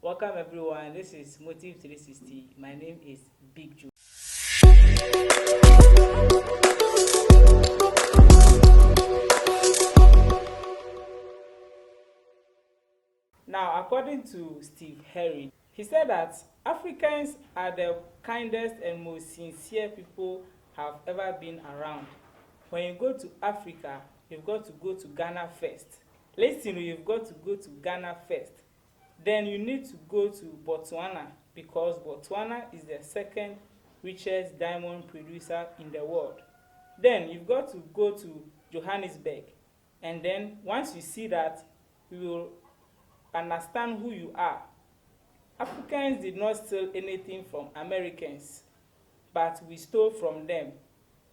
Welcome everyone, this is Motive 360. My name is Big Joe. Now, according to Steve Harvey, he said that Africans are the kindest and most sincere people have ever been around. When you go to Africa, you've got to go to Ghana first. Listen, you've got to go to Ghana first. Then you need to go to Botswana, because Botswana is the second richest diamond producer in the world. Then you've got to go to Johannesburg, and then once you see that, you will understand who you are. Africans did not steal anything from Americans, but we stole from them.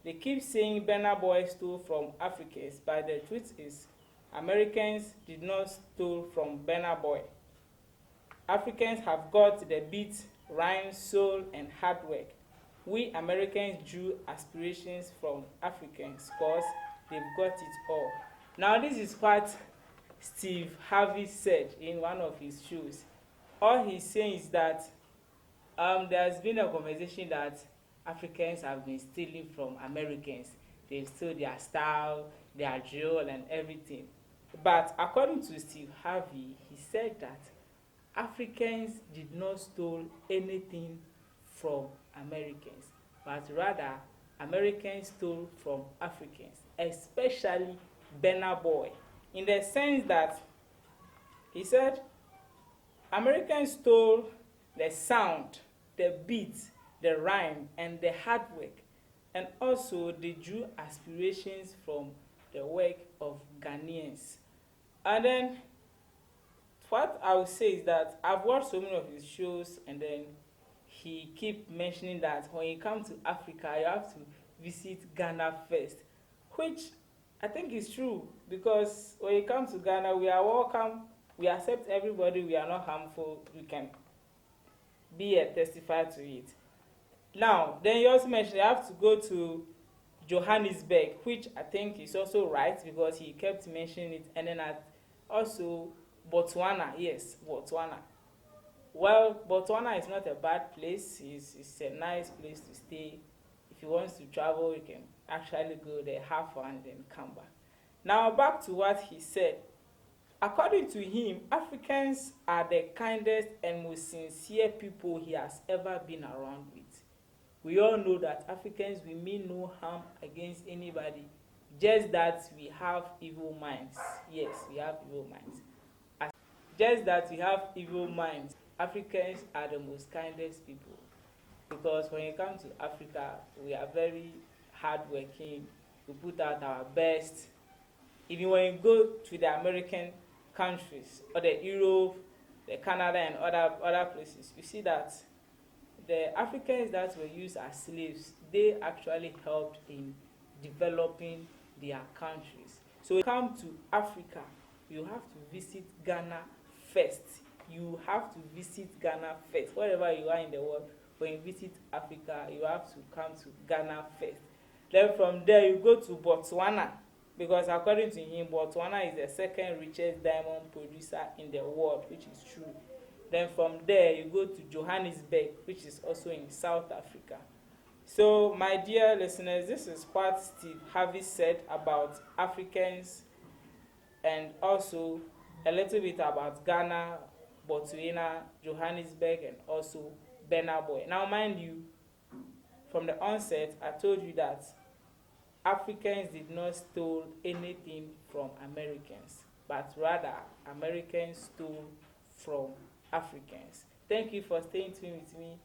They keep saying Burna Boy stole from Africans, but the truth is Americans did not steal from Burna Boy. Africans have got the beat, rhyme, soul, and hard work. We Americans drew aspirations from Africans because they've got it all. Now, this is what Steve Harvey said in one of his shows. All he's saying is that there's been a conversation that Africans have been stealing from Americans. They've stolen their style, their drill, and everything. But according to Steve Harvey, he said that Africans did not steal anything from Americans, but rather Americans stole from Africans, especially Burna Boy, in the sense that he said Americans stole the sound, the beat, the rhyme, and the hard work, and also they drew aspirations from the work of Ghanaians. And then what I would say is that I've watched so many of his shows, and then he keep mentioning that when you come to Africa, you have to visit Ghana first, which I think is true, because when you come to Ghana, we are welcome, we accept everybody, we are not harmful, we can be a testify to it. Now, then you also mentioned you have to go to Johannesburg, which I think is also right, because he kept mentioning it, and then also Botswana. Yes, Botswana. Well, Botswana is not a bad place. It's a nice place to stay. If you want to travel, you can actually go there, have fun, then come back. Now, back to what he said. According to him, Africans are the kindest and most sincere people he has ever been around with. We all know that Africans, we mean no harm against anybody, just that we have evil minds. Yes, we have evil minds. Just that we have evil minds. Africans are the most kindest people, because when you come to Africa, we are very hardworking. We put out our best. Even when you go to the American countries, or the Europe, the Canada, and other places, you see that the Africans that were used as slaves, they actually helped in developing their countries. So when you come to Africa, you have to visit Ghana first. You have to visit Ghana first. Wherever you are in the world, when you visit Africa, you have to come to Ghana first. Then from there, you go to Botswana, because according to him, Botswana is the second richest diamond producer in the world, which is true. Then from there, you go to Johannesburg, which is also in South Africa. So, my dear listeners, this is what Steve Harvey said about Africans, and also a little bit about Ghana, Botswana, Johannesburg, and also Burna Boy. Now, mind you, from the onset, I told you that Africans did not steal anything from Americans, but rather Americans stole from Africans. Thank you for staying tuned with me.